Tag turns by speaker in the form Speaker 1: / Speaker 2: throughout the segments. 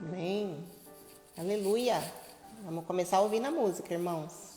Speaker 1: Amém. Aleluia. Vamos começar ouvindo a música, irmãos.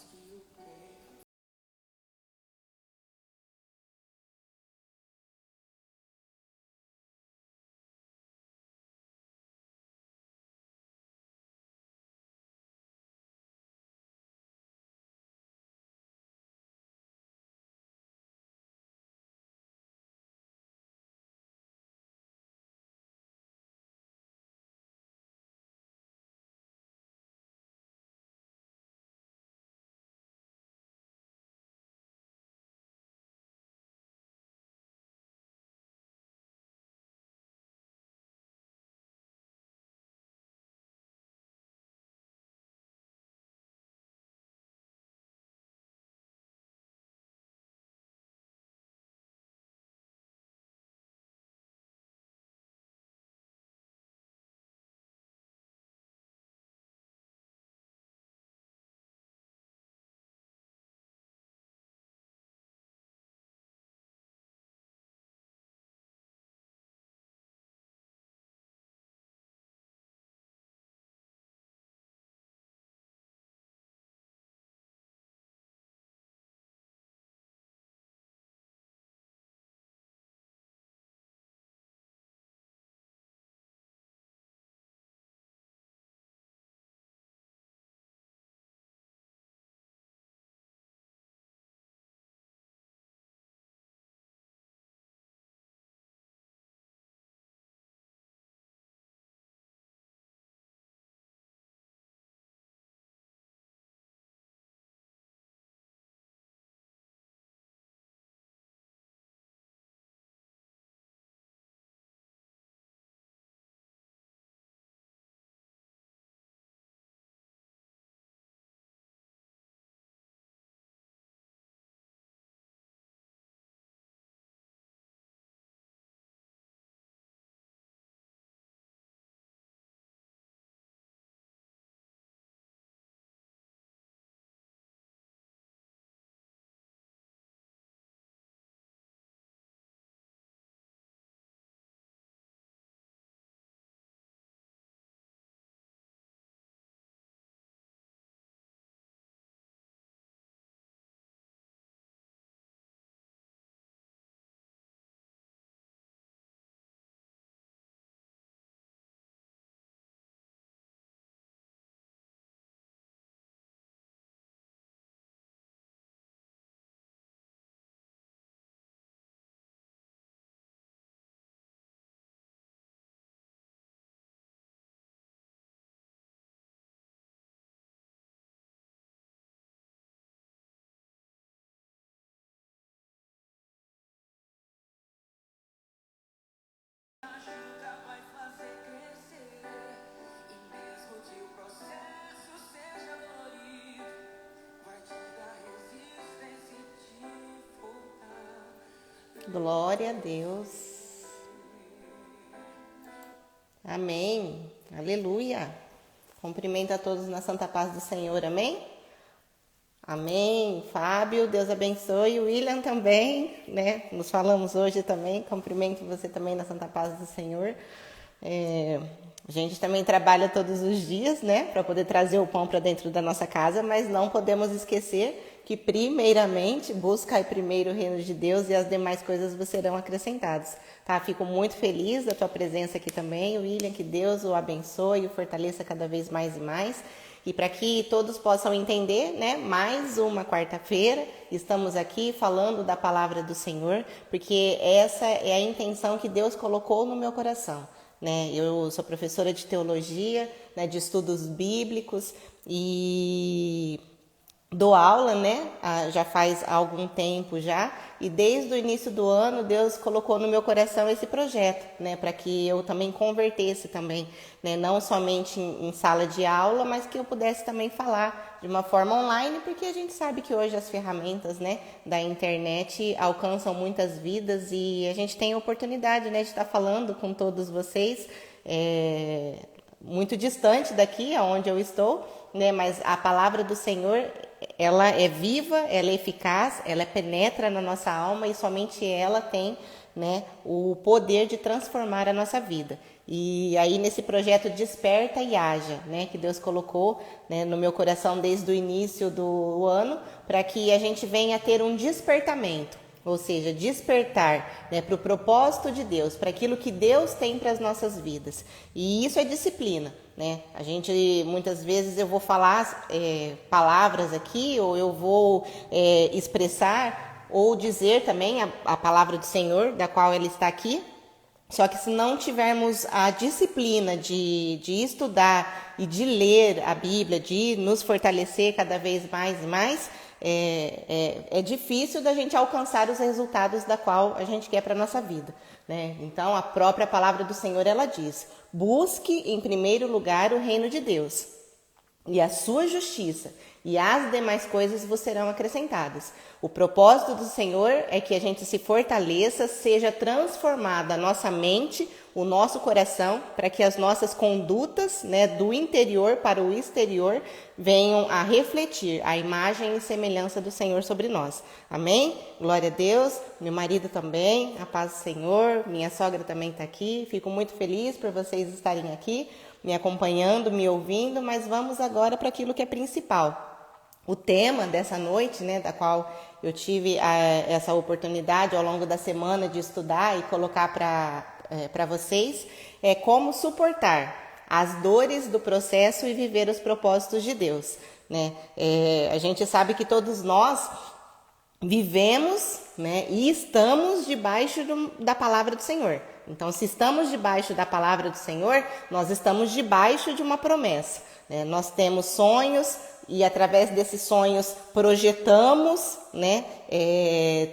Speaker 1: Glória a Deus. Amém. Aleluia. Cumprimento a todos na santa paz do Senhor. Amém? Amém. Fábio, Deus abençoe. William também, né? Nos falamos hoje também. Cumprimento você também na santa paz do Senhor. A gente também trabalha todos os dias, né? Para poder trazer o pão para dentro da nossa casa, mas não podemos esquecer que primeiramente buscai primeiro o reino de Deus e as demais coisas vos serão acrescentadas, tá? Fico muito feliz da tua presença aqui também, William, que Deus o abençoe e o fortaleça cada vez mais e mais. E para que todos possam entender, né, mais uma quarta-feira, estamos aqui falando da palavra do Senhor, porque essa é a intenção que Deus colocou no meu coração. Né? Eu sou professora de teologia, né, de estudos bíblicos e dou aula, né? Já faz algum tempo já, e desde o início do ano Deus colocou no meu coração esse projeto, né? Para que eu também convertesse também, né? Não somente em sala de aula, mas que eu pudesse também falar de uma forma online, porque a gente sabe que hoje as ferramentas, né, da internet alcançam muitas vidas e a gente tem a oportunidade, né, de estar falando com todos vocês, muito distante daqui, aonde eu estou, né? Mas a palavra do Senhor, ela é viva, ela é eficaz, ela penetra na nossa alma e somente ela tem, né, o poder de transformar a nossa vida. E aí nesse projeto Desperta e Haja, né, que Deus colocou, né, no meu coração desde o início do ano, para que a gente venha ter um despertamento, ou seja, despertar, né, para o propósito de Deus, para aquilo que Deus tem para as nossas vidas. E isso é disciplina, né? A gente, muitas vezes eu vou falar palavras aqui, ou eu vou expressar, ou dizer também a palavra do Senhor, da qual ela está aqui. Só que se não tivermos a disciplina de estudar e de ler a Bíblia, de nos fortalecer cada vez mais e mais, é difícil da gente alcançar os resultados da qual a gente quer para a nossa vida, né? Então, a própria palavra do Senhor, ela diz: busque em primeiro lugar o reino de Deus e a sua justiça, e as demais coisas vos serão acrescentadas. O propósito do Senhor é que a gente se fortaleça, seja transformada a nossa mente, o nosso coração, para que as nossas condutas, né, do interior para o exterior venham a refletir a imagem e semelhança do Senhor sobre nós. Amém? Glória a Deus. Meu marido também, a paz do Senhor. Minha sogra também está aqui. Fico muito feliz por vocês estarem aqui, me acompanhando, me ouvindo, mas vamos agora para aquilo que é principal. O tema dessa noite, né, da qual eu tive essa oportunidade ao longo da semana de estudar e colocar para vocês, é como suportar as dores do processo e viver os propósitos de Deus, né? A gente sabe que todos nós vivemos, né, e estamos debaixo da palavra do Senhor. Então, se estamos debaixo da palavra do Senhor, nós estamos debaixo de uma promessa, né? Nós temos sonhos e através desses sonhos projetamos, né?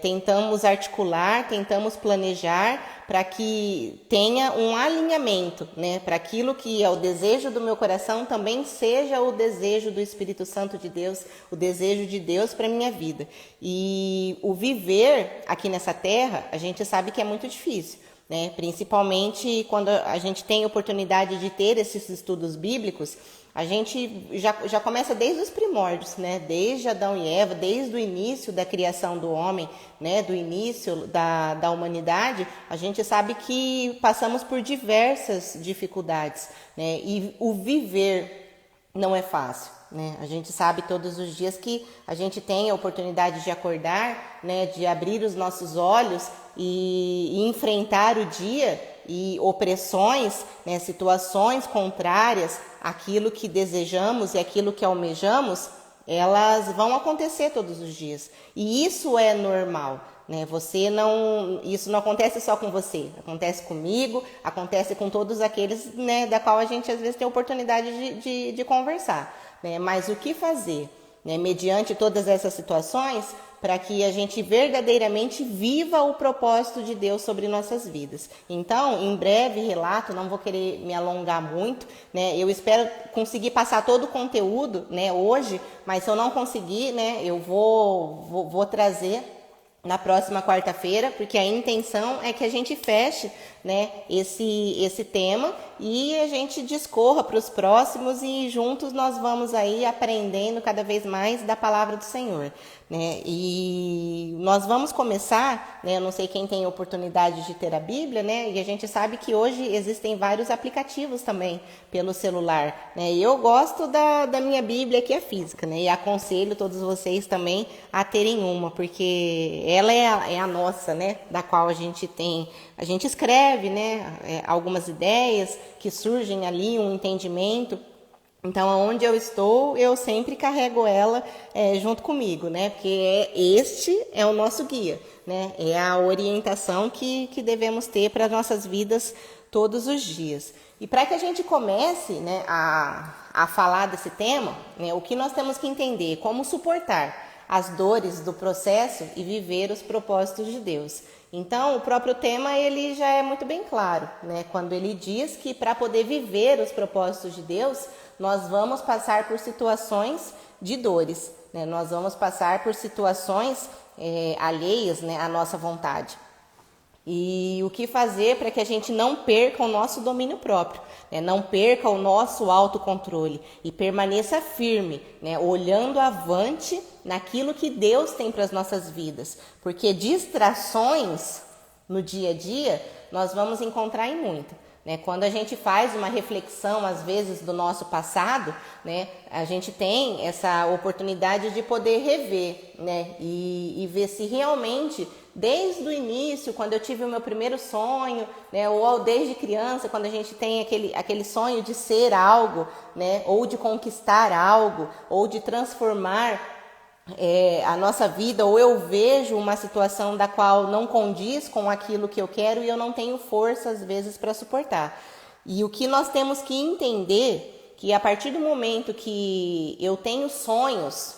Speaker 1: Tentamos articular, tentamos planejar para que tenha um alinhamento, né? Para aquilo que é o desejo do meu coração também seja o desejo do Espírito Santo de Deus, o desejo de Deus para a minha vida. E o viver aqui nessa terra, a gente sabe que é muito difícil, né? Principalmente quando a gente tem a oportunidade de ter esses estudos bíblicos. A gente já começa desde os primórdios, né? Desde Adão e Eva, desde o início da criação do homem, né? Do início da humanidade, a gente sabe que passamos por diversas dificuldades, né? E o viver não é fácil, né? A gente sabe todos os dias que a gente tem a oportunidade de acordar, né? De abrir os nossos olhos e enfrentar o dia e opressões, né? Situações contrárias àquilo que desejamos e aquilo que almejamos, elas vão acontecer todos os dias. E isso é normal, né? Isso não acontece só com você, acontece comigo, acontece com todos aqueles, né, da qual a gente às vezes tem a oportunidade de conversar, né? Mas o que fazer, né, mediante todas essas situações, para que a gente verdadeiramente viva o propósito de Deus sobre nossas vidas. Então, em breve relato, não vou querer me alongar muito, né? Eu espero conseguir passar todo o conteúdo, né, hoje, mas se eu não conseguir, né, eu vou trazer na próxima quarta-feira, porque a intenção é que a gente feche, né, esse tema e a gente discorra para os próximos e juntos nós vamos aí aprendendo cada vez mais da palavra do Senhor, né? E nós vamos começar, né, eu não sei quem tem oportunidade de ter a Bíblia, né, e a gente sabe que hoje existem vários aplicativos também pelo celular, né? E eu gosto da minha Bíblia, que é física, né, e aconselho todos vocês também a terem uma, porque ela é a nossa, né, da qual a gente escreve, né, algumas ideias que surgem ali, um entendimento. Então, onde eu estou, eu sempre carrego ela junto comigo, né, porque este é o nosso guia, né, é a orientação que devemos ter para as nossas vidas todos os dias. E para que a gente comece, né, a falar desse tema, né, o que nós temos que entender, como suportar as dores do processo e viver os propósitos de Deus. Então, o próprio tema, ele já é muito bem claro, né? Quando ele diz que para poder viver os propósitos de Deus, nós vamos passar por situações de dores, né? Nós vamos passar por situações alheias, né, à nossa vontade. E o que fazer para que a gente não perca o nosso domínio próprio, né? Não perca o nosso autocontrole e permaneça firme, né? Olhando avante naquilo que Deus tem para as nossas vidas. Porque distrações no dia a dia nós vamos encontrar em muito. né? Quando a gente faz uma reflexão, às vezes, do nosso passado, né, a gente tem essa oportunidade de poder rever, né, e ver se realmente, desde o início, quando eu tive o meu primeiro sonho, né, ou desde criança, quando a gente tem aquele sonho de ser algo, né, ou de conquistar algo, ou de transformar a nossa vida, ou eu vejo uma situação da qual não condiz com aquilo que eu quero e eu não tenho força às vezes para suportar. E o que nós temos que entender, que a partir do momento que eu tenho sonhos,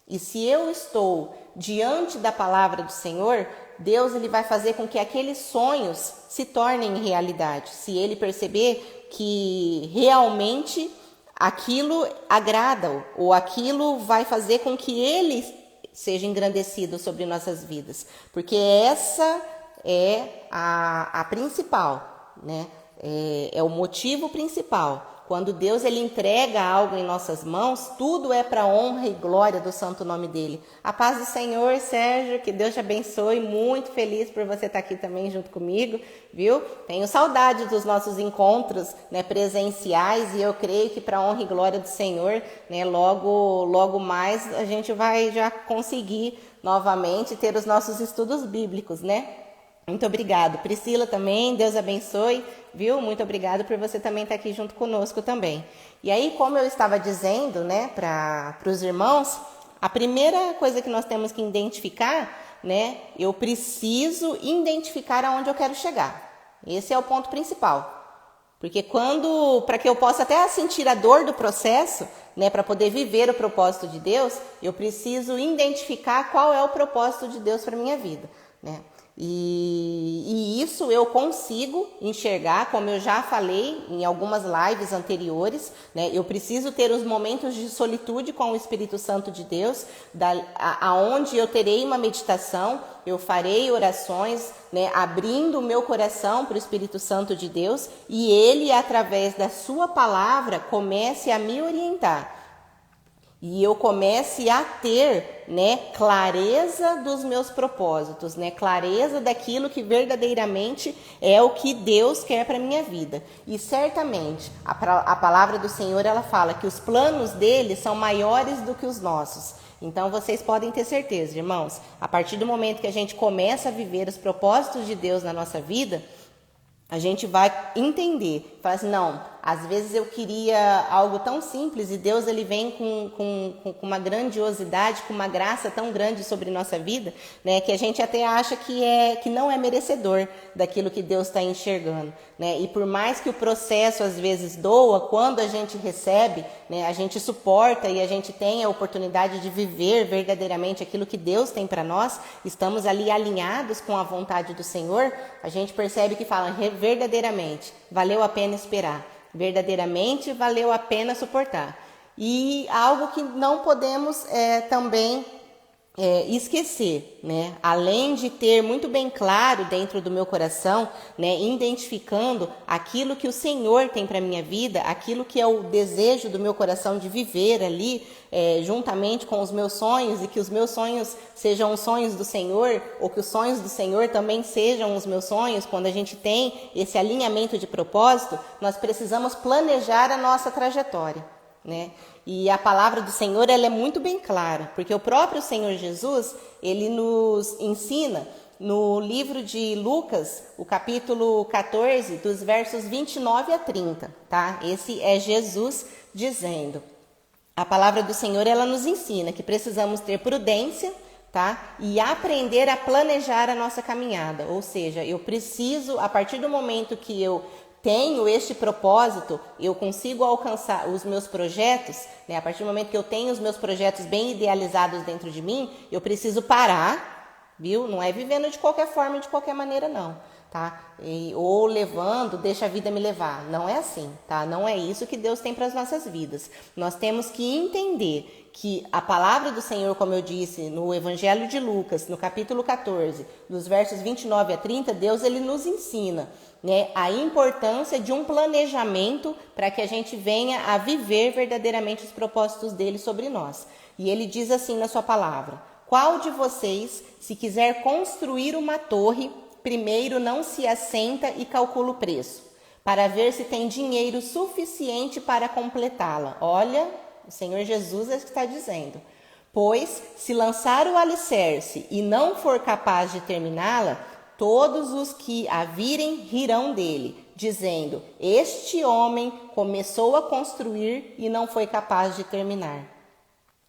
Speaker 1: e se eu estou diante da palavra do Senhor, Deus ele vai fazer com que aqueles sonhos se tornem realidade, se ele perceber que realmente aquilo agrada, ou aquilo vai fazer com que ele seja engrandecido sobre nossas vidas. Porque essa é a principal, né? É o motivo principal. Quando Deus ele entrega algo em nossas mãos, tudo é para honra e glória do santo nome dele. A paz do Senhor, Sérgio, que Deus te abençoe. Muito feliz por você estar aqui também junto comigo, viu? Tenho saudade dos nossos encontros, né, presenciais, e eu creio que para honra e glória do Senhor, né, logo mais a gente vai já conseguir novamente ter os nossos estudos bíblicos, né? Muito obrigado. Priscila também, Deus abençoe, viu? Muito obrigado por você também estar aqui junto conosco também. E aí, como eu estava dizendo, né, para os irmãos, a primeira coisa que nós temos que identificar, né, eu preciso identificar aonde eu quero chegar. Esse é o ponto principal. Porque para que eu possa até sentir a dor do processo, né, para poder viver o propósito de Deus, eu preciso identificar qual é o propósito de Deus para minha vida, né? E isso eu consigo enxergar, como eu já falei em algumas lives anteriores, né? Eu preciso ter os momentos de solitude com o Espírito Santo de Deus, aonde eu terei uma meditação, eu farei orações, né, abrindo o meu coração para o Espírito Santo de Deus, e ele, através da sua palavra, comece a me orientar. E eu comece a ter, né, clareza dos meus propósitos, né, clareza daquilo que verdadeiramente é o que Deus quer para a minha vida. E certamente a palavra do Senhor ela fala que os planos dele são maiores do que os nossos. Então vocês podem ter certeza, irmãos, a partir do momento que a gente começa a viver os propósitos de Deus na nossa vida, a gente vai entender, fala assim, não, às vezes eu queria algo tão simples e Deus ele vem com uma grandiosidade, com uma graça tão grande sobre nossa vida, né, que a gente até acha que não é merecedor daquilo que Deus está enxergando, né? E por mais que o processo às vezes doa, quando a gente recebe, né, a gente suporta e a gente tem a oportunidade de viver verdadeiramente aquilo que Deus tem para nós, estamos ali alinhados com a vontade do Senhor, a gente percebe que fala verdadeiramente, valeu a pena esperar. Verdadeiramente valeu a pena suportar. E algo que não podemos também esquecer, né? Além de ter muito bem claro dentro do meu coração, né, identificando aquilo que o Senhor tem para minha vida, aquilo que é o desejo do meu coração de viver ali, juntamente com os meus sonhos, e que os meus sonhos sejam os sonhos do Senhor, ou que os sonhos do Senhor também sejam os meus sonhos. Quando a gente tem esse alinhamento de propósito, nós precisamos planejar a nossa trajetória, né? E a palavra do Senhor ela é muito bem clara, porque o próprio Senhor Jesus, ele nos ensina no livro de Lucas, o capítulo 14, dos versos 29 a 30, tá? Esse é Jesus dizendo. A palavra do Senhor ela nos ensina que precisamos ter prudência, tá? E aprender a planejar a nossa caminhada, ou seja, eu preciso, a partir do momento que eu tenho este propósito, eu consigo alcançar os meus projetos, né? A partir do momento que eu tenho os meus projetos bem idealizados dentro de mim, eu preciso parar, viu? Não é vivendo de qualquer forma, de qualquer maneira, não, tá? Ou levando, deixa a vida me levar. Não é assim, tá? Não é isso que Deus tem para as nossas vidas. Nós temos que entender que a palavra do Senhor, como eu disse, no Evangelho de Lucas, no capítulo 14, dos versos 29 a 30, Deus ele nos ensina, né, a importância de um planejamento para que a gente venha a viver verdadeiramente os propósitos dele sobre nós. E ele diz assim na sua palavra: qual de vocês, se quiser construir uma torre, primeiro não se assenta e calcula o preço, para ver se tem dinheiro suficiente para completá-la. Olha, o Senhor Jesus é o que está dizendo. Pois, se lançar o alicerce e não for capaz de terminá-la, todos os que a virem rirão dele, dizendo: este homem começou a construir e não foi capaz de terminar.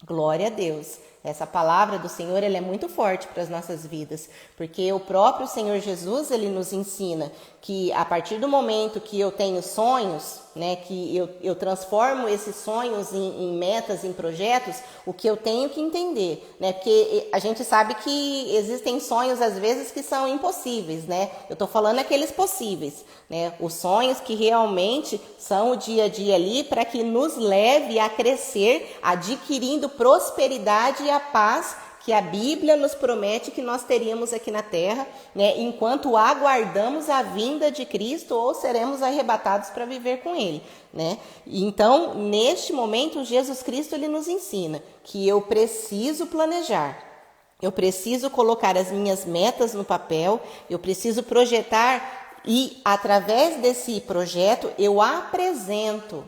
Speaker 1: Glória a Deus. Essa palavra do Senhor, ela é muito forte para as nossas vidas, porque o próprio Senhor Jesus, ele nos ensina que a partir do momento que eu tenho sonhos, né, que eu transformo esses sonhos em metas, em projetos, o que eu tenho que entender, né, porque a gente sabe que existem sonhos às vezes que são impossíveis, né, eu estou falando aqueles possíveis, né, os sonhos que realmente são o dia a dia ali para que nos leve a crescer, adquirindo prosperidade e a paz que a Bíblia nos promete que nós teríamos aqui na terra, né, enquanto aguardamos a vinda de Cristo ou seremos arrebatados para viver com Ele, né? Então, neste momento, Jesus Cristo ele nos ensina que eu preciso planejar, eu preciso colocar as minhas metas no papel, eu preciso projetar e, através desse projeto, eu apresento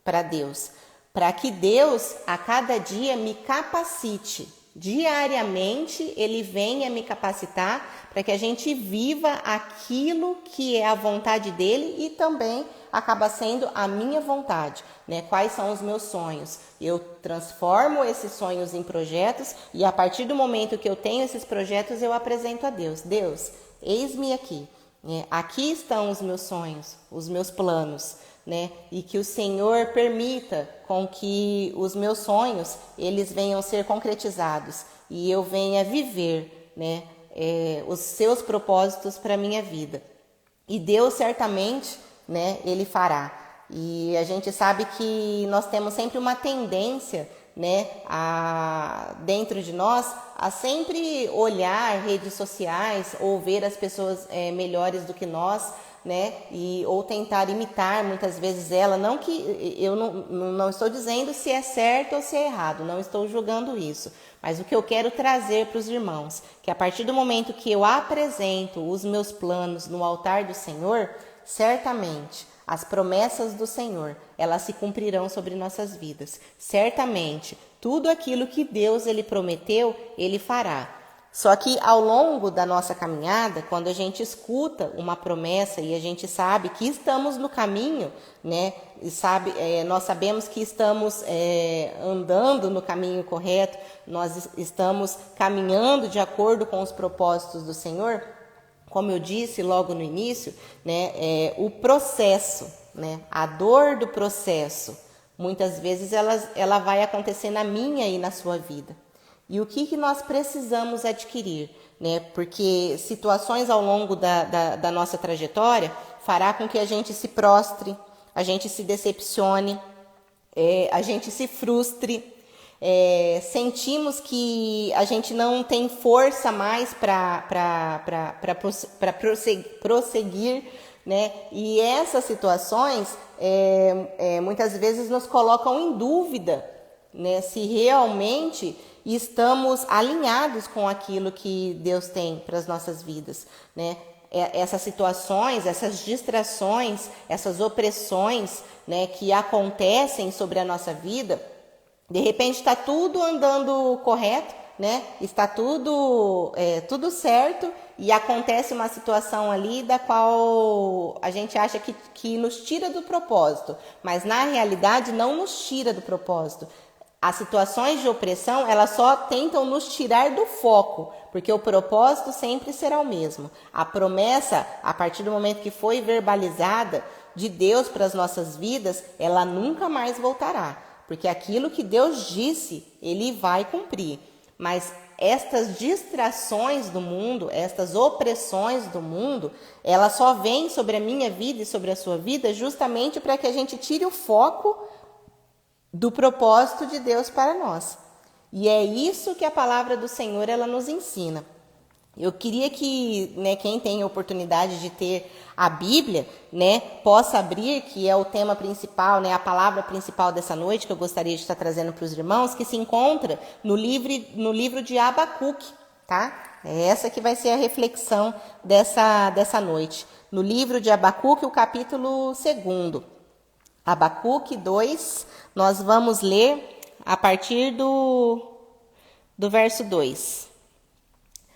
Speaker 1: para Deus, para que Deus, a cada dia, me capacite. Diariamente, Ele venha me capacitar para que a gente viva aquilo que é a vontade dEle e também acaba sendo a minha vontade, né? Quais são os meus sonhos? Eu transformo esses sonhos em projetos e a partir do momento que eu tenho esses projetos, eu apresento a Deus. Deus, eis-me aqui. Aqui estão os meus sonhos, os meus planos, né? E que o Senhor permita com que os meus sonhos eles venham ser concretizados e eu venha viver, né, os seus propósitos para a minha vida. E Deus certamente, né, Ele fará. E a gente sabe que nós temos sempre uma tendência, né, dentro de nós, a sempre olhar redes sociais ou ver as pessoas melhores do que nós, né, ou tentar imitar muitas vezes ela. Não que eu não estou dizendo se é certo ou se é errado, não estou julgando isso, mas o que eu quero trazer para os irmãos, que a partir do momento que eu apresento os meus planos no altar do Senhor, certamente as promessas do Senhor, elas se cumprirão sobre nossas vidas. Certamente, tudo aquilo que Deus ele prometeu, Ele fará. Só que ao longo da nossa caminhada, quando a gente escuta uma promessa e a gente sabe que estamos no caminho, né, e nós sabemos que estamos andando no caminho correto, nós estamos caminhando de acordo com os propósitos do Senhor, como eu disse logo no início, né, o processo, né, a dor do processo, muitas vezes ela vai acontecer na minha e na sua vida. E o que nós precisamos adquirir, né? Porque situações ao longo da nossa trajetória fará com que a gente se prostre, a gente se decepcione, a gente se frustre, sentimos que a gente não tem força mais para prosseguir, né? E essas situações muitas vezes nos colocam em dúvida, né? Se realmente estamos alinhados com aquilo que Deus tem para as nossas vidas, né? Essas situações, essas distrações, essas opressões, né, que acontecem sobre a nossa vida, de repente está tudo andando correto, né? Está tudo certo e acontece uma situação ali da qual a gente acha que nos tira do propósito, mas na realidade não nos tira do propósito. As situações de opressão, elas só tentam nos tirar do foco, porque o propósito sempre será o mesmo. A promessa, a partir do momento que foi verbalizada de Deus para as nossas vidas, ela nunca mais voltará, porque aquilo que Deus disse, Ele vai cumprir. Mas estas distrações do mundo, estas opressões do mundo, elas só vêm sobre a minha vida e sobre a sua vida justamente para que a gente tire o foco do propósito de Deus para nós. E é isso que a palavra do Senhor ela nos ensina. Eu queria que, né, quem tem a oportunidade de ter a Bíblia, né, possa abrir, que é o tema principal, né, a palavra principal dessa noite, que eu gostaria de estar trazendo para os irmãos, que se encontra no livro de Abacuque, tá? É essa que vai ser a reflexão dessa noite. no livro de Abacuque, o capítulo 2. Abacuque 2, nós vamos ler a partir do verso 2.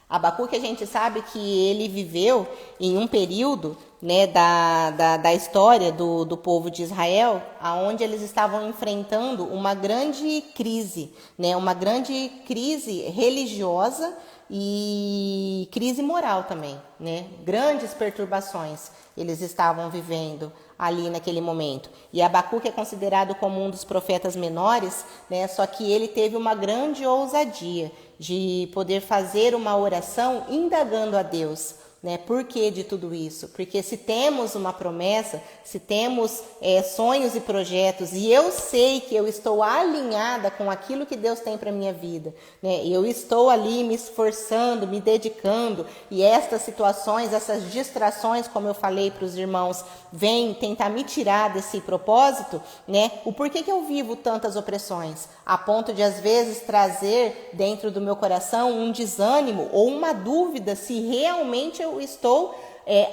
Speaker 1: Abacuque, a gente sabe que ele viveu em um período, né, da história do povo de Israel, onde eles estavam enfrentando uma grande crise, né, uma grande crise religiosa e crise moral também, né? Grandes perturbações eles estavam vivendo ali naquele momento. E Abacuque é considerado como um dos profetas menores, né? Só que ele teve uma grande ousadia de poder fazer uma oração indagando a Deus, né? Por que de tudo isso? Porque se temos uma promessa, se temos sonhos e projetos, e eu sei que eu estou alinhada com aquilo que Deus tem para a minha vida, né? Eu estou ali me esforçando, me dedicando, e estas situações, essas distrações, como eu falei para os irmãos, vêm tentar me tirar desse propósito, né? O porquê que eu vivo tantas opressões, a ponto de às vezes trazer dentro do meu coração um desânimo ou uma dúvida se realmente eu estou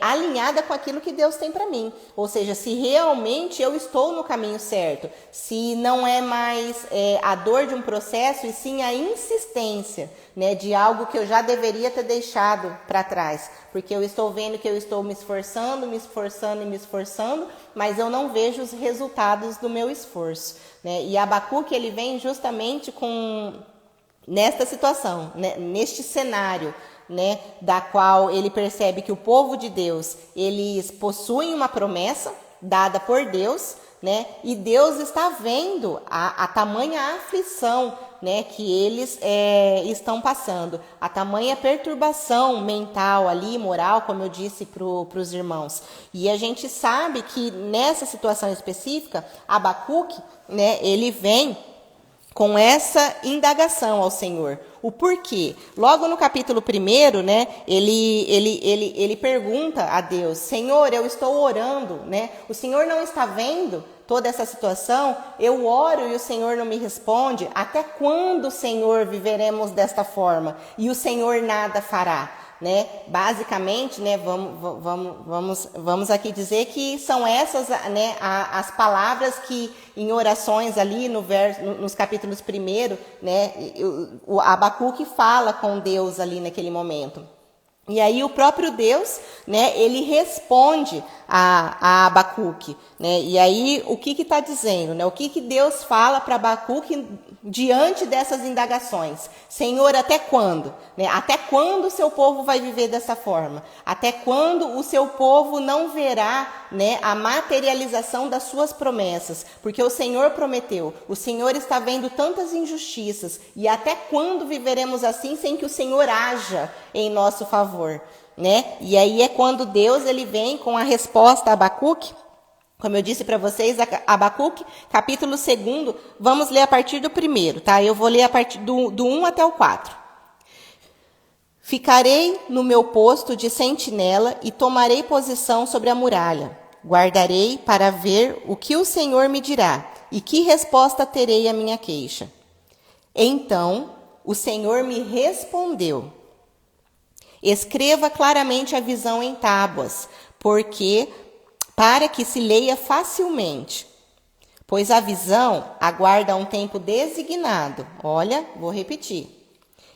Speaker 1: alinhada com aquilo que Deus tem para mim. Ou seja, se realmente eu estou no caminho certo. Se não é mais a dor de um processo, e sim a insistência, né, de algo que eu já deveria ter deixado para trás. Porque eu estou vendo que eu estou me esforçando, mas eu não vejo os resultados do meu esforço, né? E Abacuque, ele vem justamente nesta situação, né, neste cenário, né, da qual ele percebe que o povo de Deus, eles possuem uma promessa dada por Deus, né, e Deus está vendo a tamanha aflição, né, que eles estão passando, a tamanha perturbação mental ali, moral, como eu disse para os irmãos. E a gente sabe que nessa situação específica, Abacuque, né, ele vem com essa indagação ao Senhor. O porquê? Logo no capítulo 1, né, ele pergunta a Deus: Senhor, eu estou orando, né? O Senhor não está vendo toda essa situação? Eu oro e o Senhor não me responde. Até quando, Senhor, viveremos desta forma? E o Senhor nada fará, né? Basicamente, né, vamos aqui dizer que são essas, né, as palavras que em orações ali nos capítulos 1, né, o Abacuque fala com Deus ali naquele momento. E aí o próprio Deus, né, ele responde a Abacuque, né? E aí o que está dizendo, né? O que Deus fala para Abacuque diante dessas indagações? Senhor, até quando? Né? Até quando o seu povo vai viver dessa forma? Até quando o seu povo não verá, né, a materialização das suas promessas? Porque o Senhor prometeu, o Senhor está vendo tantas injustiças, e até quando viveremos assim sem que o Senhor haja em nosso favor? Né? E aí é quando Deus, ele vem com a resposta a Abacuque. Como eu disse para vocês, Abacuque, capítulo 2, vamos ler a partir do 1, tá? Eu vou ler a partir do 1 até o 4. Ficarei no meu posto de sentinela e tomarei posição sobre a muralha. Guardarei para ver o que o Senhor me dirá e que resposta terei à minha queixa. Então o Senhor me respondeu: escreva claramente a visão em tábuas, para que se leia facilmente, pois a visão aguarda um tempo designado. Olha, vou repetir.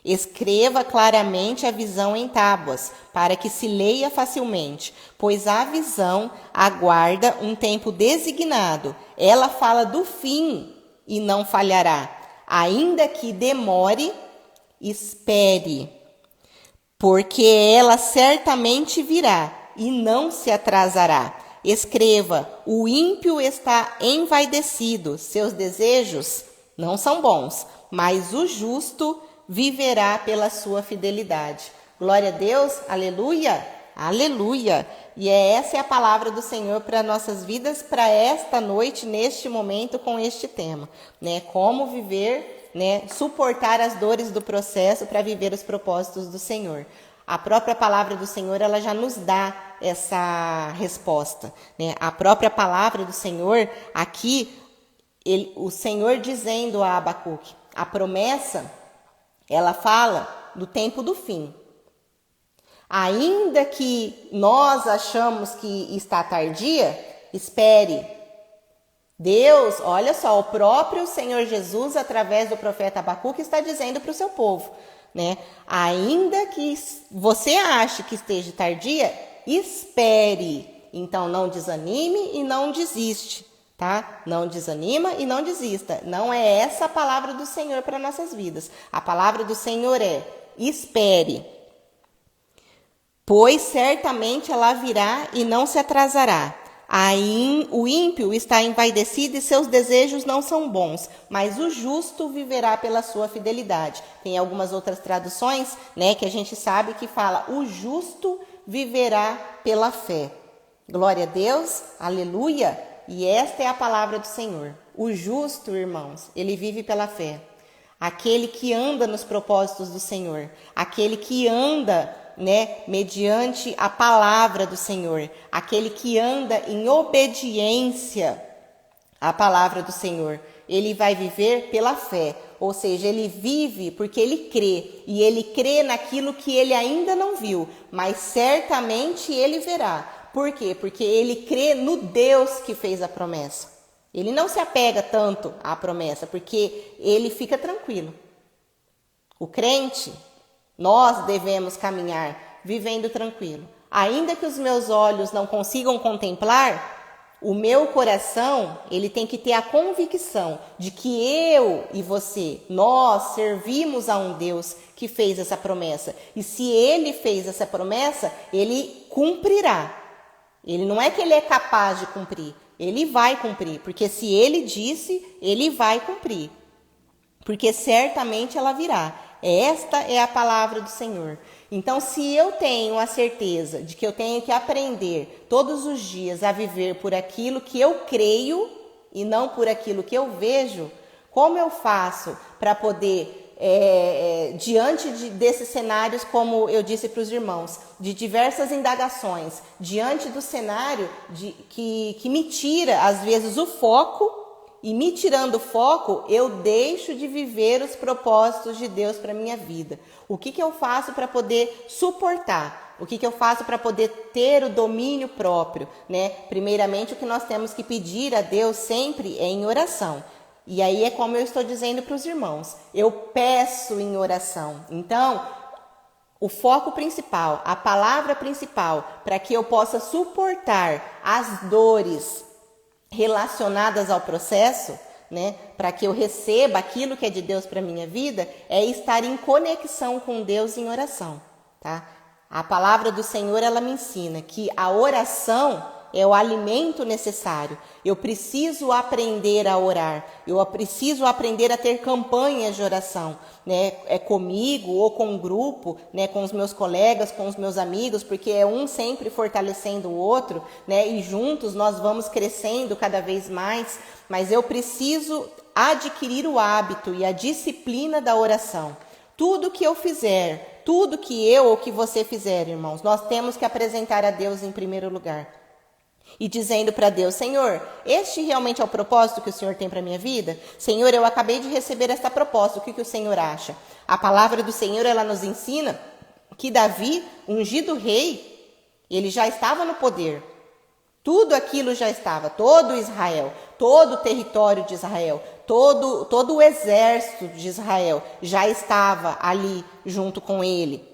Speaker 1: Escreva claramente a visão em tábuas, para que se leia facilmente, pois a visão aguarda um tempo designado. Ela fala do fim e não falhará. Ainda que demore, espere, porque ela certamente virá e não se atrasará. Escreva: o ímpio está envaidecido, seus desejos não são bons, mas o justo viverá pela sua fidelidade. Glória a Deus, aleluia, aleluia. E essa é a palavra do Senhor para nossas vidas, para esta noite, neste momento, com este tema, né? Como viver, né? Suportar as dores do processo para viver os propósitos do Senhor. A própria palavra do Senhor, ela já nos dá essa resposta, né? A própria palavra do Senhor, aqui, o Senhor dizendo a Abacuque, a promessa, ela fala do tempo do fim. Ainda que nós achamos que está tardia, espere. Deus, olha só, o próprio Senhor Jesus, através do profeta Abacuque, está dizendo para o seu povo, né? Ainda que você ache que esteja tardia, espere. Então não desanime e não desiste, tá? Não desanima e não desista. Não é essa a palavra do Senhor para nossas vidas. A palavra do Senhor é: espere, pois certamente ela virá e não se atrasará. O ímpio está envaidecido e seus desejos não são bons, mas o justo viverá pela sua fidelidade. Tem algumas outras traduções, né, que a gente sabe que fala: o justo viverá pela fé. Glória a Deus, aleluia. E esta é a palavra do Senhor. O justo, irmãos, ele vive pela fé. Aquele que anda nos propósitos do Senhor, aquele que anda, né, mediante a palavra do Senhor, aquele que anda em obediência à palavra do Senhor, ele vai viver pela fé, ou seja, ele vive porque ele crê, e ele crê naquilo que ele ainda não viu, mas certamente ele verá. Por quê? Porque ele crê no Deus que fez a promessa. Ele não se apega tanto à promessa, porque ele fica tranquilo. O crente, nós devemos caminhar vivendo tranquilo. Ainda que os meus olhos não consigam contemplar, o meu coração, ele tem que ter a convicção de que eu e você, nós servimos a um Deus que fez essa promessa. E se ele fez essa promessa, ele cumprirá. Ele não é que ele é capaz de cumprir, ele vai cumprir. Porque se ele disse, ele vai cumprir. Porque certamente ela virá. Esta é a palavra do Senhor. Então, se eu tenho a certeza de que eu tenho que aprender todos os dias a viver por aquilo que eu creio e não por aquilo que eu vejo, como eu faço para poder, diante desses cenários, como eu disse para os irmãos, de diversas indagações, diante do cenário que me tira, às vezes, o foco, e me tirando o foco, eu deixo de viver os propósitos de Deus para a minha vida. O que eu faço para poder suportar? O que eu faço para poder ter o domínio próprio, né? Primeiramente, o que nós temos que pedir a Deus sempre é em oração. E aí é como eu estou dizendo para os irmãos. Eu peço em oração. Então, o foco principal, a palavra principal, para que eu possa suportar as dores relacionadas ao processo, né, para que eu receba aquilo que é de Deus para a minha vida, é estar em conexão com Deus em oração, tá? A palavra do Senhor, ela me ensina que a oração é o alimento necessário. Eu preciso aprender a orar, eu preciso aprender a ter campanhas de oração, né? É comigo ou com um grupo, né? Com os meus colegas, com os meus amigos, porque é um sempre fortalecendo o outro, né? E juntos nós vamos crescendo cada vez mais, mas eu preciso adquirir o hábito e a disciplina da oração. Tudo que eu fizer, tudo que eu ou que você fizer, irmãos, nós temos que apresentar a Deus em primeiro lugar. E dizendo para Deus: Senhor, este realmente é o propósito que o Senhor tem para a minha vida? Senhor, eu acabei de receber esta proposta, o que o Senhor acha? A palavra do Senhor, ela nos ensina que Davi, ungido rei, ele já estava no poder. Tudo aquilo já estava, todo Israel, todo o território de Israel, todo o exército de Israel já estava ali junto com ele.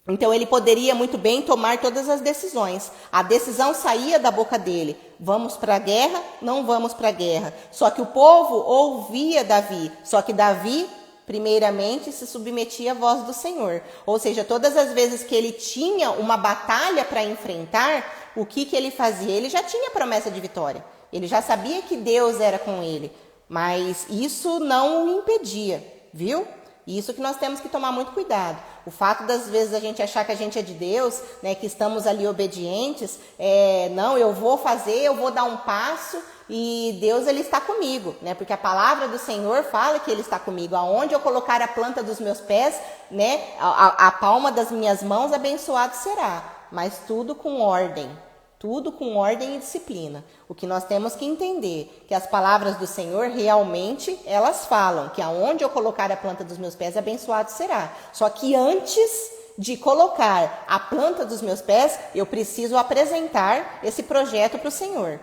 Speaker 1: Então ele poderia muito bem tomar todas as decisões. A decisão saía da boca dele. Vamos para a guerra? Não vamos para a guerra. Só que o povo ouvia Davi. Só que Davi, primeiramente, se submetia à voz do Senhor. Ou seja, todas as vezes que ele tinha uma batalha para enfrentar, o que ele fazia? Ele já tinha promessa de vitória. Ele já sabia que Deus era com ele. Mas isso não o impedia, viu? Isso que nós temos que tomar muito cuidado. O fato das vezes a gente achar que a gente é de Deus, né, que estamos ali obedientes, não, eu vou fazer, eu vou dar um passo e Deus, ele está comigo, né? Porque a palavra do Senhor fala que ele está comigo. Aonde eu colocar a planta dos meus pés, né, a palma das minhas mãos, abençoado será. Mas tudo com ordem. Tudo com ordem e disciplina. O que nós temos que entender, que as palavras do Senhor realmente, elas falam que aonde eu colocar a planta dos meus pés, abençoado será. Só que antes, de colocar a planta dos meus pés, eu preciso apresentar esse projeto para o Senhor.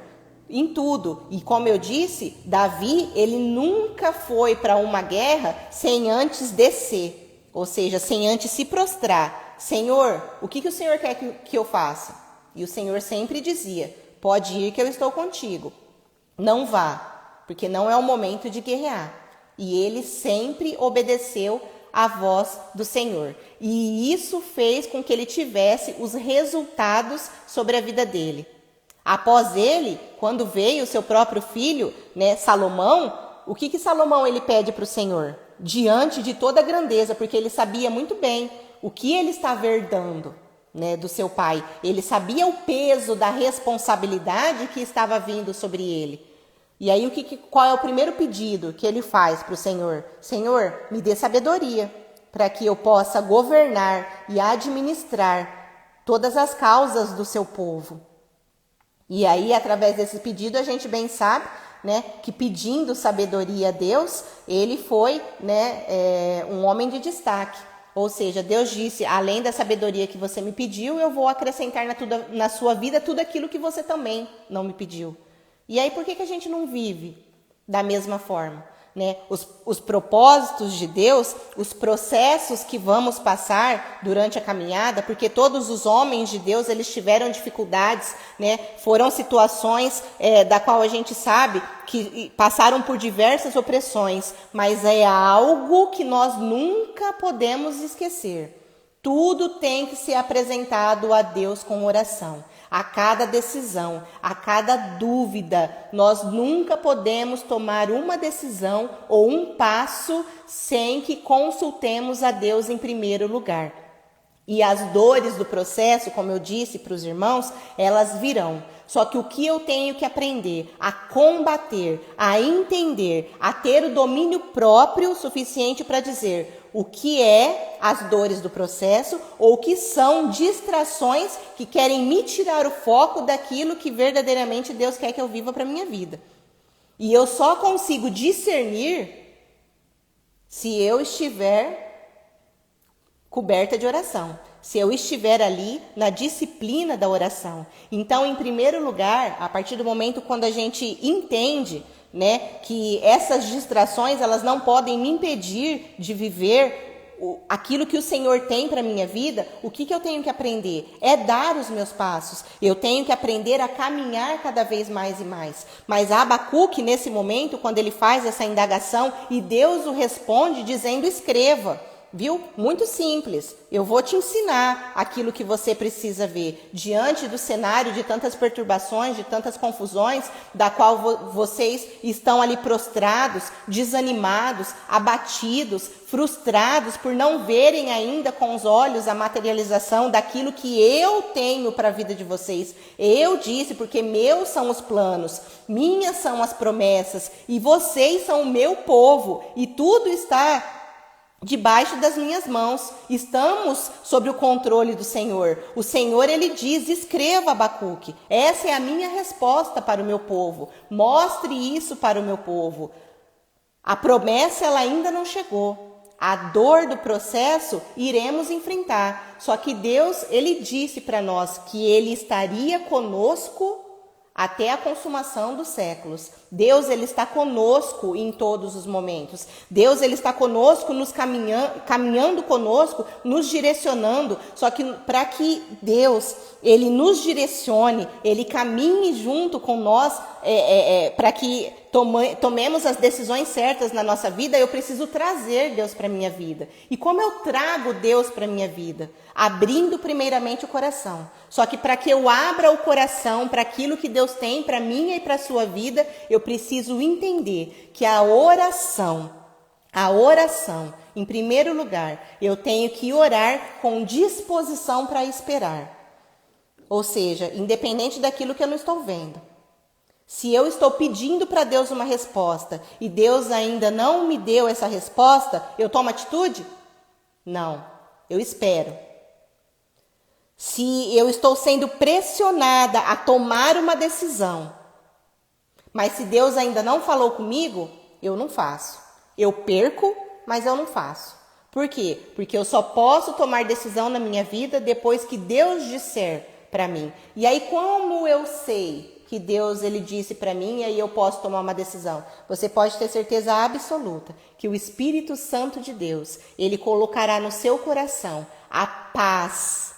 Speaker 1: Em tudo. E como eu disse, Davi, ele nunca foi para uma guerra sem antes descer. Ou seja, sem antes se prostrar. Senhor, o que o Senhor quer que eu faça? E o Senhor sempre dizia, pode ir que eu estou contigo. Não vá, porque não é o momento de guerrear. E ele sempre obedeceu à voz do Senhor. E isso fez com que ele tivesse os resultados sobre a vida dele. Após ele, quando veio o seu próprio filho, Salomão, o que Salomão ele pede para o Senhor? Diante de toda a grandeza, porque ele sabia muito bem o que ele estava herdando, do seu pai. Ele sabia o peso da responsabilidade que estava vindo sobre ele. E aí, qual é o primeiro pedido que ele faz para o Senhor? Senhor, me dê sabedoria para que eu possa governar e administrar todas as causas do seu povo. E aí, através desse pedido, a gente bem sabe, que pedindo sabedoria a Deus, ele foi, um homem de destaque. Ou seja, Deus disse, além da sabedoria que você me pediu, eu vou acrescentar na sua vida tudo aquilo que você também não me pediu. E aí, por que a gente não vive da mesma forma? Os propósitos de Deus, os processos que vamos passar durante a caminhada, porque todos os homens de Deus, eles tiveram dificuldades, foram situações da qual a gente sabe que passaram por diversas opressões, mas é algo que nós nunca podemos esquecer. Tudo tem que ser apresentado a Deus com oração. A cada decisão, a cada dúvida, nós nunca podemos tomar uma decisão ou um passo sem que consultemos a Deus em primeiro lugar. E as dores do processo, como eu disse para os irmãos, elas virão. Só que o que eu tenho que aprender a combater, a entender, a ter o domínio próprio suficiente para dizer o que é as dores do processo ou o que são distrações que querem me tirar o foco daquilo que verdadeiramente Deus quer que eu viva para a minha vida. E eu só consigo discernir se eu estiver coberta de oração. Se eu estiver ali na disciplina da oração. Então, em primeiro lugar, a partir do momento quando a gente entende, que essas distrações elas não podem me impedir de viver aquilo que o Senhor tem para a minha vida, o que eu tenho que aprender? É dar os meus passos. Eu tenho que aprender a caminhar cada vez mais e mais. Mas Abacuque, nesse momento, quando ele faz essa indagação, e Deus o responde dizendo, escreva. Viu? Muito simples. Eu vou te ensinar aquilo que você precisa ver. Diante do cenário de tantas perturbações, de tantas confusões, da qual vocês estão ali prostrados, desanimados, abatidos, frustrados por não verem ainda com os olhos a materialização daquilo que eu tenho para a vida de vocês. Eu disse, porque meus são os planos, minhas são as promessas, e vocês são o meu povo, e tudo está debaixo das minhas mãos. Estamos sob o controle do Senhor. O Senhor, ele diz, escreva, Abacuque. Essa é a minha resposta para o meu povo. Mostre isso para o meu povo. A promessa, ela ainda não chegou. A dor do processo iremos enfrentar. Só que Deus, ele disse para nós que ele estaria conosco até a consumação dos séculos. Deus, ele está conosco em todos os momentos. Deus, ele está conosco, caminhando conosco, nos direcionando. Só que para que Deus, ele nos direcione, ele caminhe junto com nós, para que tomemos as decisões certas na nossa vida, eu preciso trazer Deus para a minha vida. E como eu trago Deus para a minha vida? Abrindo primeiramente o coração. Só que para que eu abra o coração para aquilo que Deus tem para minha e para a sua vida, eu preciso entender que a oração, em primeiro lugar, eu tenho que orar com disposição para esperar. Ou seja, independente daquilo que eu não estou vendo. Se eu estou pedindo para Deus uma resposta e Deus ainda não me deu essa resposta, eu tomo atitude? Não, eu espero. Se eu estou sendo pressionada a tomar uma decisão, mas se Deus ainda não falou comigo, eu não faço. Eu perco, mas eu não faço. Por quê? Porque eu só posso tomar decisão na minha vida depois que Deus disser para mim. E aí, como eu sei que Deus ele disse para mim e aí eu posso tomar uma decisão? Você pode ter certeza absoluta que o Espírito Santo de Deus, ele colocará no seu coração a paz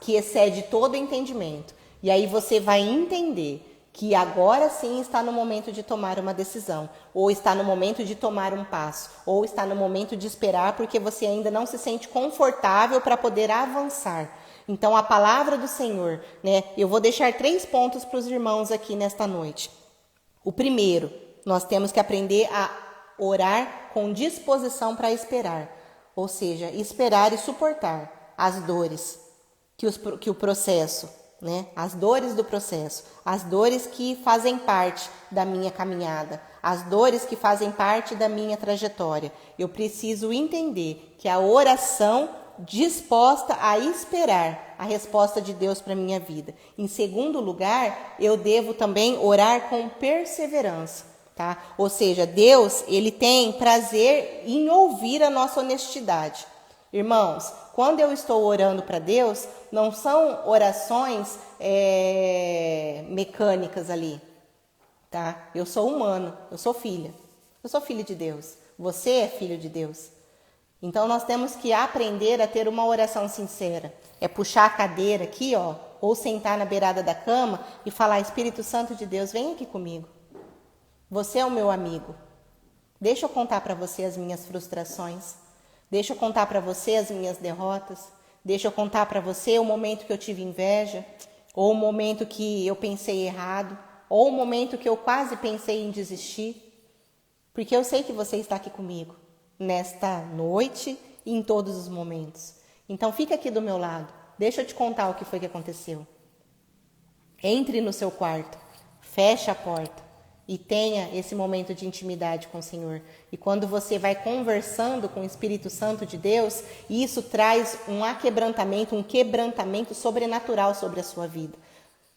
Speaker 1: que excede todo entendimento. E aí você vai entender que agora sim está no momento de tomar uma decisão, ou está no momento de tomar um passo, ou está no momento de esperar porque você ainda não se sente confortável para poder avançar. Então a palavra do Senhor, né? Eu vou deixar 3 pontos para os irmãos aqui nesta noite. O primeiro, nós temos que aprender a orar com disposição para esperar, ou seja, esperar e suportar as dores que o processo, né? As dores do processo, as dores que fazem parte da minha caminhada, as dores que fazem parte da minha trajetória. Eu preciso entender que a oração disposta a esperar a resposta de Deus para a minha vida. Em segundo lugar, eu devo também orar com perseverança, tá? Ou seja, Deus, ele tem prazer em ouvir a nossa honestidade. Irmãos, quando eu estou orando para Deus, não são orações mecânicas ali, tá? Eu sou humano, eu sou filha de Deus, você é filho de Deus. Então nós temos que aprender a ter uma oração sincera. É puxar a cadeira aqui, ó, ou sentar na beirada da cama e falar: Espírito Santo de Deus, vem aqui comigo. Você é o meu amigo. Deixa eu contar para você as minhas frustrações. Deixa eu contar para você as minhas derrotas. Deixa eu contar para você o momento que eu tive inveja, ou o momento que eu pensei errado, ou o momento que eu quase pensei em desistir. Porque eu sei que você está aqui comigo, nesta noite e em todos os momentos. Então fica aqui do meu lado. Deixa eu te contar o que foi que aconteceu. Entre no seu quarto, feche a porta e tenha esse momento de intimidade com o Senhor. E quando você vai conversando com o Espírito Santo de Deus, isso traz um quebrantamento sobrenatural sobre a sua vida.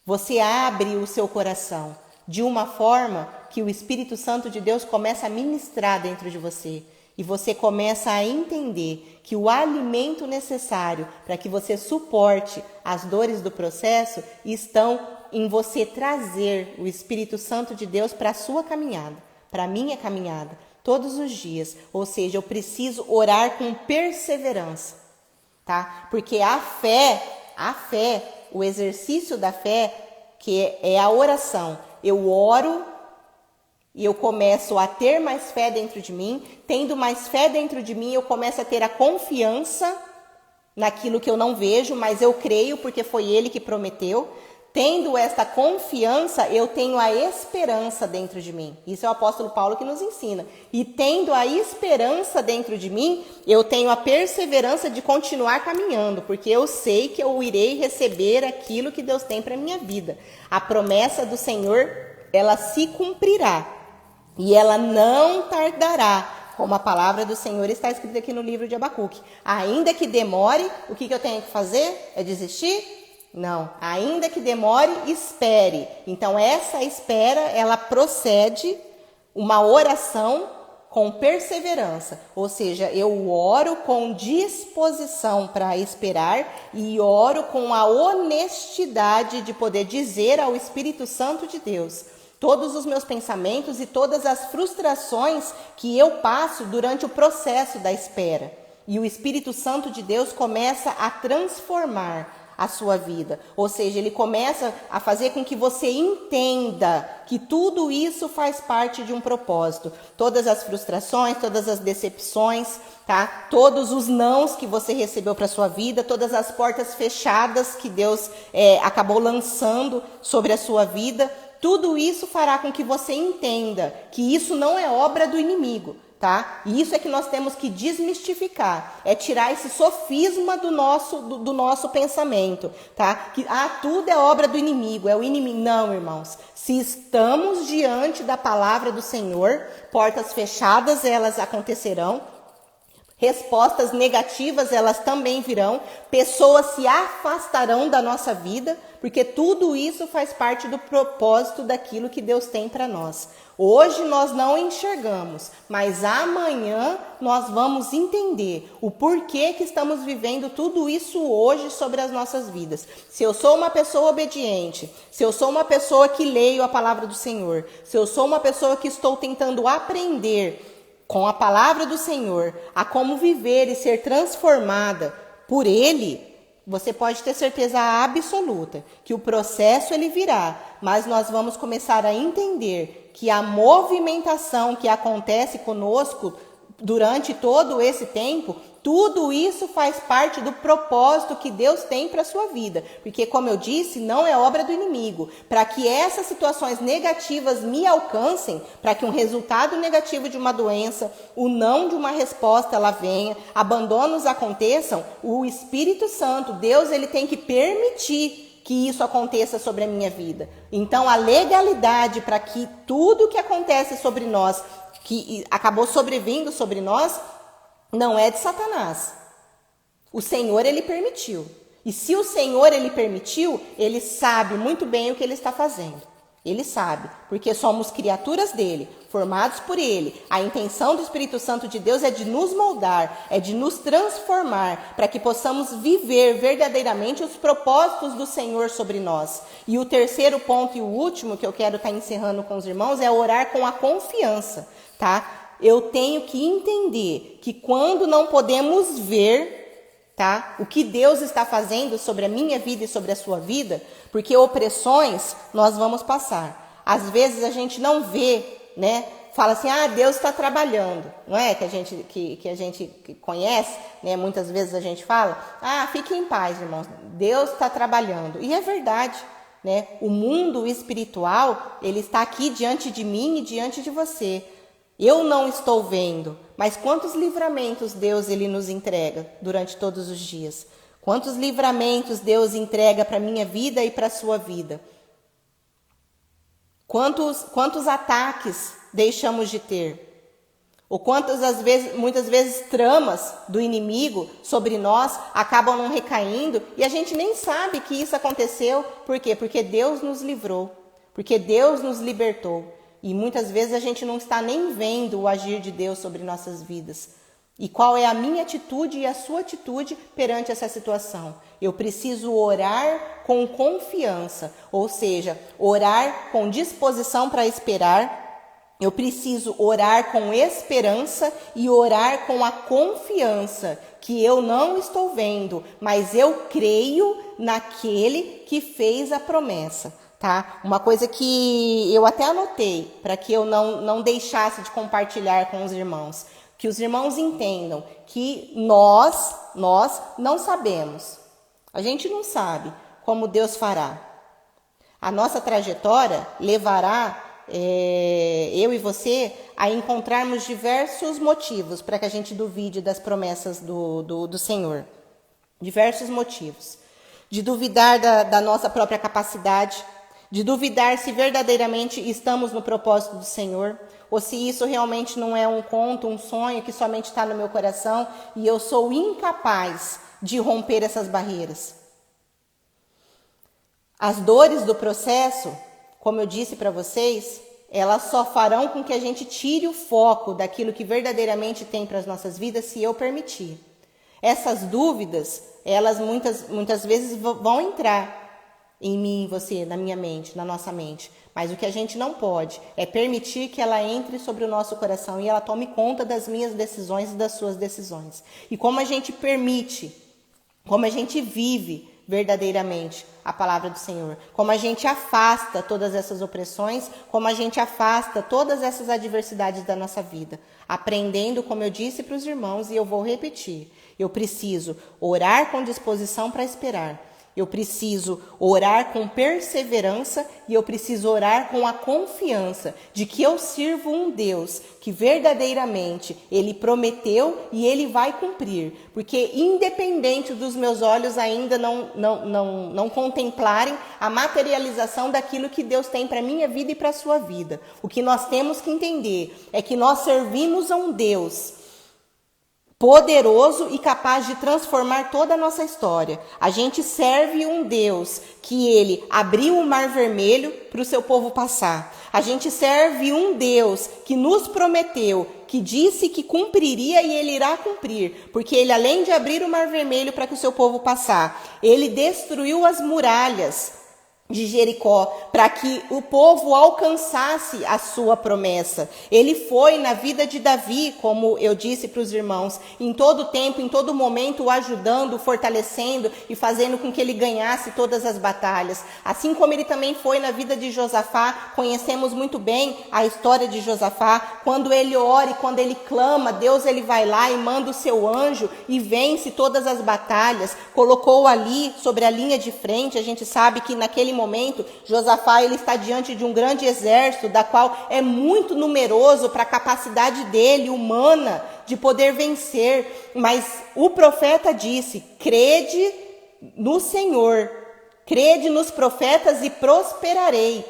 Speaker 1: Você abre o seu coração de uma forma que o Espírito Santo de Deus começa a ministrar dentro de você. E você começa a entender que o alimento necessário para que você suporte as dores do processo estão em você trazer o Espírito Santo de Deus para a sua caminhada, para a minha caminhada, todos os dias. Ou seja, eu preciso orar com perseverança, tá? Porque a fé, o exercício da fé, que é a oração, eu oro e eu começo a ter mais fé dentro de mim. Tendo mais fé dentro de mim, eu começo a ter a confiança naquilo que eu não vejo, mas eu creio porque foi Ele que prometeu. Tendo esta confiança, eu tenho a esperança dentro de mim. Isso é o apóstolo Paulo que nos ensina. E tendo a esperança dentro de mim, eu tenho a perseverança de continuar caminhando, porque eu sei que eu irei receber aquilo que Deus tem para a minha vida. A promessa do Senhor, ela se cumprirá e ela não tardará, como a palavra do Senhor está escrita aqui no livro de Abacuque. Ainda que demore, o que eu tenho que fazer? É desistir? Não, ainda que demore, espere. Então essa espera, ela procede uma oração com perseverança. Ou seja, eu oro com disposição para esperar e oro com a honestidade de poder dizer ao Espírito Santo de Deus todos os meus pensamentos e todas as frustrações que eu passo durante o processo da espera. E o Espírito Santo de Deus começa a transformar a sua vida, ou seja, ele começa a fazer com que você entenda que tudo isso faz parte de um propósito. Todas as frustrações, todas as decepções, tá? Todos os nãos que você recebeu para sua vida, todas as portas fechadas que Deus acabou lançando sobre a sua vida, tudo isso fará com que você entenda que isso não é obra do inimigo. Tá? E isso é que nós temos que desmistificar, é tirar esse sofisma do nosso pensamento, tá? Que tudo é obra do inimigo, é o inimigo. Não, irmãos, se estamos diante da palavra do Senhor, portas fechadas elas acontecerão, Respostas negativas, elas também virão. Pessoas se afastarão da nossa vida, porque tudo isso faz parte do propósito daquilo que Deus tem para nós. Hoje nós não enxergamos, mas amanhã nós vamos entender o porquê que estamos vivendo tudo isso hoje sobre as nossas vidas. Se eu sou uma pessoa obediente, se eu sou uma pessoa que leio a palavra do Senhor, se eu sou uma pessoa que estou tentando aprender com a palavra do Senhor, a como viver e ser transformada por Ele, você pode ter certeza absoluta que o processo ele virá, mas nós vamos começar a entender que a movimentação que acontece conosco durante todo esse tempo, tudo isso faz parte do propósito que Deus tem para a sua vida. Porque, como eu disse, não é obra do inimigo. Para que essas situações negativas me alcancem, para que um resultado negativo de uma doença, o não de uma resposta ela venha, abandonos aconteçam, o Espírito Santo, Deus, ele tem que permitir que isso aconteça sobre a minha vida. Então, a legalidade para que tudo que acontece sobre nós, que acabou sobrevindo sobre nós, não é de Satanás. O Senhor, ele permitiu. E se o Senhor, ele permitiu, ele sabe muito bem o que ele está fazendo. Ele sabe, porque somos criaturas dele, formados por ele. A intenção do Espírito Santo de Deus é de nos moldar, é de nos transformar, para que possamos viver verdadeiramente os propósitos do Senhor sobre nós. E o terceiro ponto e o último que eu quero estar encerrando com os irmãos é orar com a confiança, tá? Eu tenho que entender que quando não podemos ver, tá, o que Deus está fazendo sobre a minha vida e sobre a sua vida, porque opressões nós vamos passar. Às vezes a gente não vê, né? Fala assim, Deus está trabalhando, não é? Que a gente conhece, né? Muitas vezes a gente fala, fique em paz, irmãos, Deus está trabalhando. E é verdade, né? O mundo espiritual, ele está aqui diante de mim e diante de você. Eu não estou vendo, mas quantos livramentos Deus ele nos entrega durante todos os dias? Quantos livramentos Deus entrega para a minha vida e para a sua vida? Quantos ataques deixamos de ter? Ou muitas vezes tramas do inimigo sobre nós acabam não recaindo e a gente nem sabe que isso aconteceu. Por quê? Porque Deus nos livrou, porque Deus nos libertou. E muitas vezes a gente não está nem vendo o agir de Deus sobre nossas vidas. E qual é a minha atitude e a sua atitude perante essa situação? Eu preciso orar com confiança, ou seja, orar com disposição para esperar. Eu preciso orar com esperança e orar com a confiança que eu não estou vendo, mas eu creio naquele que fez a promessa. Tá? Uma coisa que eu até anotei para que eu não deixasse de compartilhar com os irmãos, que os irmãos entendam que nós não sabemos, a gente não sabe como Deus fará. A nossa trajetória levará eu e você a encontrarmos diversos motivos para que a gente duvide das promessas do Senhor. Diversos motivos. De duvidar da nossa própria capacidade, de duvidar se verdadeiramente estamos no propósito do Senhor, ou se isso realmente não é um conto, um sonho que somente está no meu coração e eu sou incapaz de romper essas barreiras. As dores do processo, como eu disse para vocês, elas só farão com que a gente tire o foco daquilo que verdadeiramente tem para as nossas vidas, se eu permitir. Essas dúvidas, elas muitas vezes vão entrar em mim, em você, na minha mente, na nossa mente. Mas o que a gente não pode é permitir que ela entre sobre o nosso coração e ela tome conta das minhas decisões e das suas decisões. E como a gente permite, como a gente vive verdadeiramente a palavra do Senhor, como a gente afasta todas essas opressões, como a gente afasta todas essas adversidades da nossa vida, aprendendo, como eu disse para os irmãos, e eu vou repetir, eu preciso orar com disposição para esperar. Eu preciso orar com perseverança e eu preciso orar com a confiança de que eu sirvo um Deus que verdadeiramente Ele prometeu e Ele vai cumprir. Porque independente dos meus olhos ainda não contemplarem a materialização daquilo que Deus tem para a minha vida e para a sua vida. O que nós temos que entender é que nós servimos a um Deus poderoso e capaz de transformar toda a nossa história. A gente serve um Deus que ele abriu o Mar Vermelho para o seu povo passar. A gente serve um Deus que nos prometeu, que disse que cumpriria e ele irá cumprir, porque ele, além de abrir o Mar Vermelho para que o seu povo passar, ele destruiu as muralhas de Jericó, para que o povo alcançasse a sua promessa. Ele foi na vida de Davi, como eu disse para os irmãos, em todo tempo, em todo momento, o ajudando, o fortalecendo e fazendo com que ele ganhasse todas as batalhas. Assim como ele também foi na vida de Josafá, conhecemos muito bem a história de Josafá. Quando ele ora e quando ele clama, Deus ele vai lá e manda o seu anjo e vence todas as batalhas. Colocou ali sobre a linha de frente. A gente sabe que naquele momento, Josafá ele está diante de um grande exército, da qual é muito numeroso para a capacidade dele, humana, de poder vencer. Mas o profeta disse: crede no Senhor, crede nos profetas e prosperarei.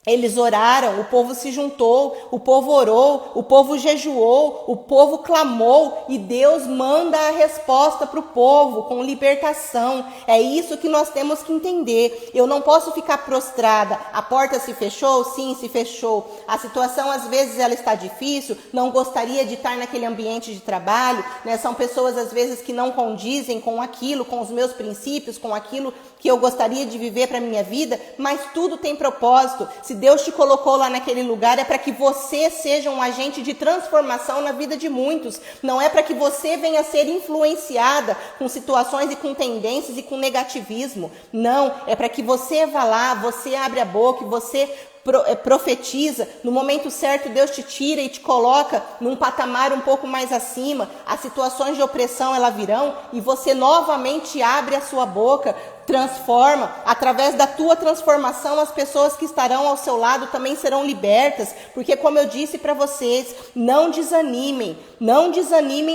Speaker 1: Eles oraram, o povo se juntou, o povo orou, o povo jejuou, o povo clamou e Deus manda a resposta para o povo com libertação. É isso que nós temos que entender. Eu não posso ficar prostrada. A porta se fechou? Sim, se fechou. A situação às vezes ela está difícil, não gostaria de estar naquele ambiente de trabalho, né? São pessoas às vezes que não condizem com aquilo, com os meus princípios, com aquilo que eu gostaria de viver para a minha vida, mas tudo tem propósito. Se Deus te colocou lá naquele lugar, é para que você seja um agente de transformação na vida de muitos. Não é para que você venha a ser influenciada com situações e com tendências e com negativismo. Não, é para que você vá lá, você abre a boca, você profetiza, no momento certo Deus te tira e te coloca num patamar um pouco mais acima. As situações de opressão elas virão e você novamente abre a sua boca, transforma. Através da tua transformação, as pessoas que estarão ao seu lado também serão libertas, porque como eu disse para vocês, não desanimem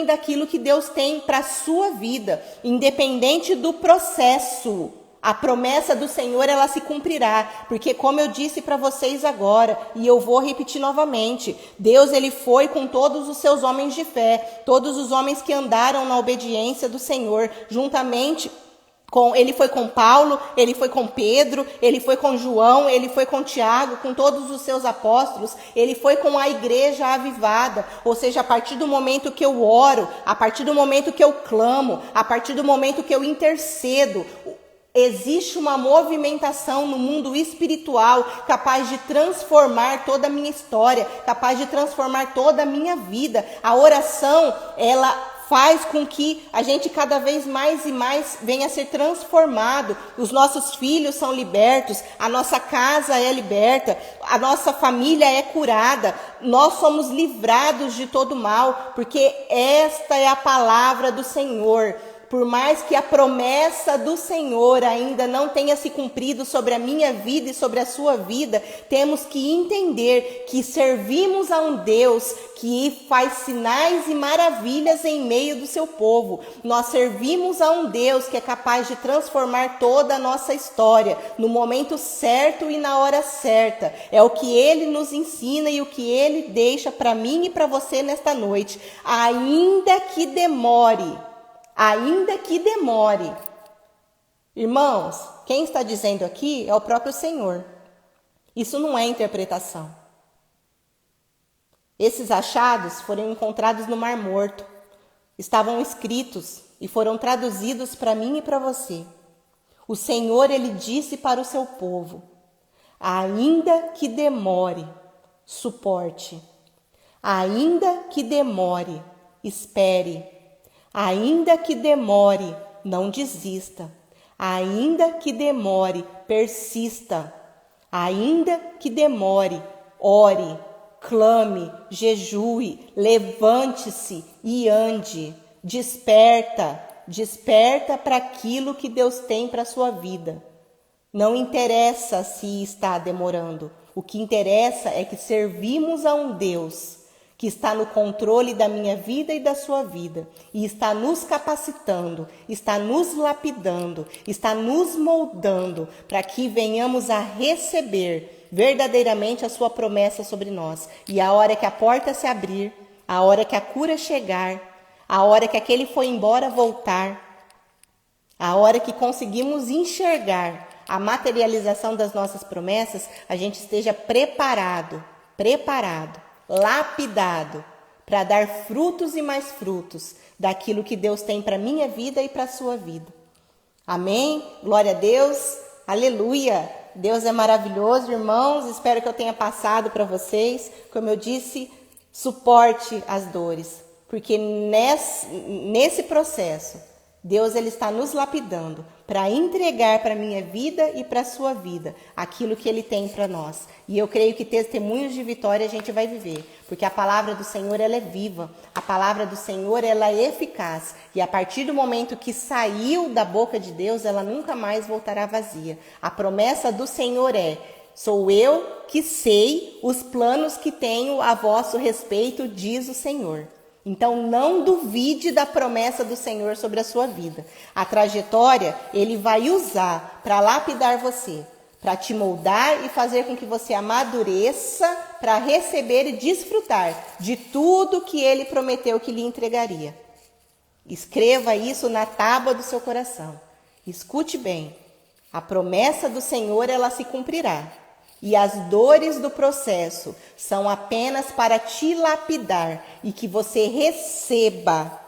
Speaker 1: daquilo que Deus tem para a sua vida, independente do processo. A promessa do Senhor, ela se cumprirá, porque como eu disse para vocês agora, e eu vou repetir novamente, Deus ele foi com todos os seus homens de fé, todos os homens que andaram na obediência do Senhor, juntamente ele foi com Paulo, ele foi com Pedro, ele foi com João, ele foi com Tiago, com todos os seus apóstolos, ele foi com a igreja avivada. Ou seja, a partir do momento que eu oro, a partir do momento que eu clamo, a partir do momento que eu intercedo, existe uma movimentação no mundo espiritual capaz de transformar toda a minha história, capaz de transformar toda a minha vida. A oração, ela faz com que a gente cada vez mais e mais venha a ser transformado. Os nossos filhos são libertos, a nossa casa é liberta, a nossa família é curada, nós somos livrados de todo mal, porque esta é a palavra do Senhor. Por mais que a promessa do Senhor ainda não tenha se cumprido sobre a minha vida e sobre a sua vida, temos que entender que servimos a um Deus que faz sinais e maravilhas em meio do seu povo. Nós servimos a um Deus que é capaz de transformar toda a nossa história no momento certo e na hora certa. É o que Ele nos ensina e o que Ele deixa para mim e para você nesta noite. Ainda que demore. Irmãos, quem está dizendo aqui é o próprio Senhor. Isso não é interpretação. Esses achados foram encontrados no Mar Morto. Estavam escritos e foram traduzidos para mim e para você. O Senhor, Ele disse para o seu povo: ainda que demore, suporte. Ainda que demore, espere. Ainda que demore, não desista. Ainda que demore, persista. Ainda que demore, ore, clame, jejue, levante-se e ande. Desperta para aquilo que Deus tem para a sua vida. Não interessa se está demorando. O que interessa é que servimos a um Deus que está no controle da minha vida e da sua vida, e está nos capacitando, está nos lapidando, está nos moldando, para que venhamos a receber verdadeiramente a sua promessa sobre nós. E a hora que a porta se abrir, a hora que a cura chegar, a hora que aquele foi embora voltar, a hora que conseguimos enxergar a materialização das nossas promessas, a gente esteja preparado, lapidado, para dar frutos e mais frutos daquilo que Deus tem para a minha vida e para a sua vida. Amém? Glória a Deus. Aleluia. Deus é maravilhoso, irmãos. Espero que eu tenha passado para vocês. Como eu disse, suporte as dores. Porque nesse processo, Deus ele está nos lapidando para entregar para a minha vida e para a sua vida aquilo que Ele tem para nós. E eu creio que testemunhos de vitória a gente vai viver, porque a palavra do Senhor ela é viva, a palavra do Senhor ela é eficaz. E a partir do momento que saiu da boca de Deus, ela nunca mais voltará vazia. A promessa do Senhor é: sou eu que sei os planos que tenho a vosso respeito, diz o Senhor. Então não duvide da promessa do Senhor sobre a sua vida. A trajetória Ele vai usar para lapidar você, para te moldar e fazer com que você amadureça para receber e desfrutar de tudo que Ele prometeu que lhe entregaria. Escreva isso na tábua do seu coração. Escute bem, a promessa do Senhor ela se cumprirá. E as dores do processo são apenas para te lapidar e que você receba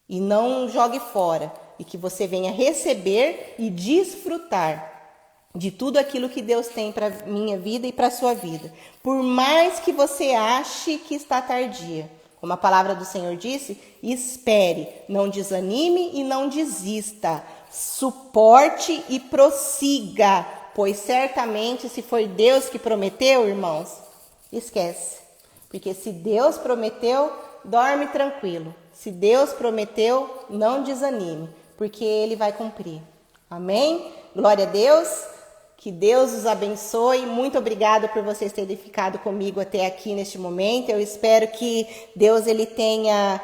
Speaker 1: e não jogue fora, e que você venha receber e desfrutar de tudo aquilo que Deus tem para a minha vida e para a sua vida. Por mais que você ache que está tardia, como a palavra do Senhor disse, espere, não desanime e não desista, suporte e prossiga. Pois certamente, se foi Deus que prometeu, irmãos, esquece. Porque se Deus prometeu, dorme tranquilo. Se Deus prometeu, não desanime, porque Ele vai cumprir. Amém? Glória a Deus. Que Deus os abençoe. Muito obrigada por vocês terem ficado comigo até aqui neste momento. Eu espero que Deus ele tenha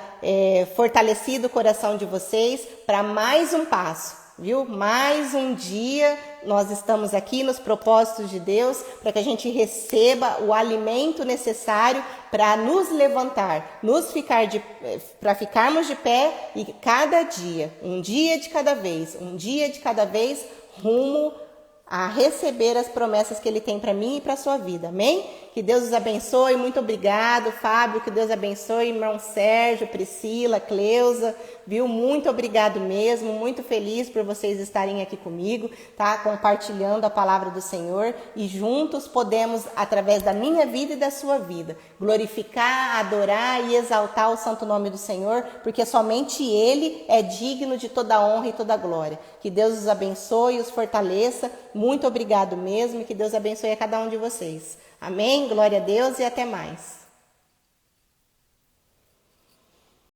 Speaker 1: fortalecido o coração de vocês para mais um passo. Viu? Mais um dia nós estamos aqui nos propósitos de Deus para que a gente receba o alimento necessário para nos levantar, para ficarmos de pé e cada dia, um dia de cada vez, rumo a receber as promessas que Ele tem para mim e para a sua vida, amém? Que Deus os abençoe, muito obrigado, Fábio, que Deus abençoe, irmão Sérgio, Priscila, Cleusa, viu? Muito obrigado mesmo, muito feliz por vocês estarem aqui comigo, tá? Compartilhando a palavra do Senhor e juntos podemos, através da minha vida e da sua vida, glorificar, adorar e exaltar o santo nome do Senhor, porque somente Ele é digno de toda honra e toda glória. Que Deus os abençoe e os fortaleça. Muito obrigado mesmo e que Deus abençoe a cada um de vocês. Amém? Glória a Deus e até mais.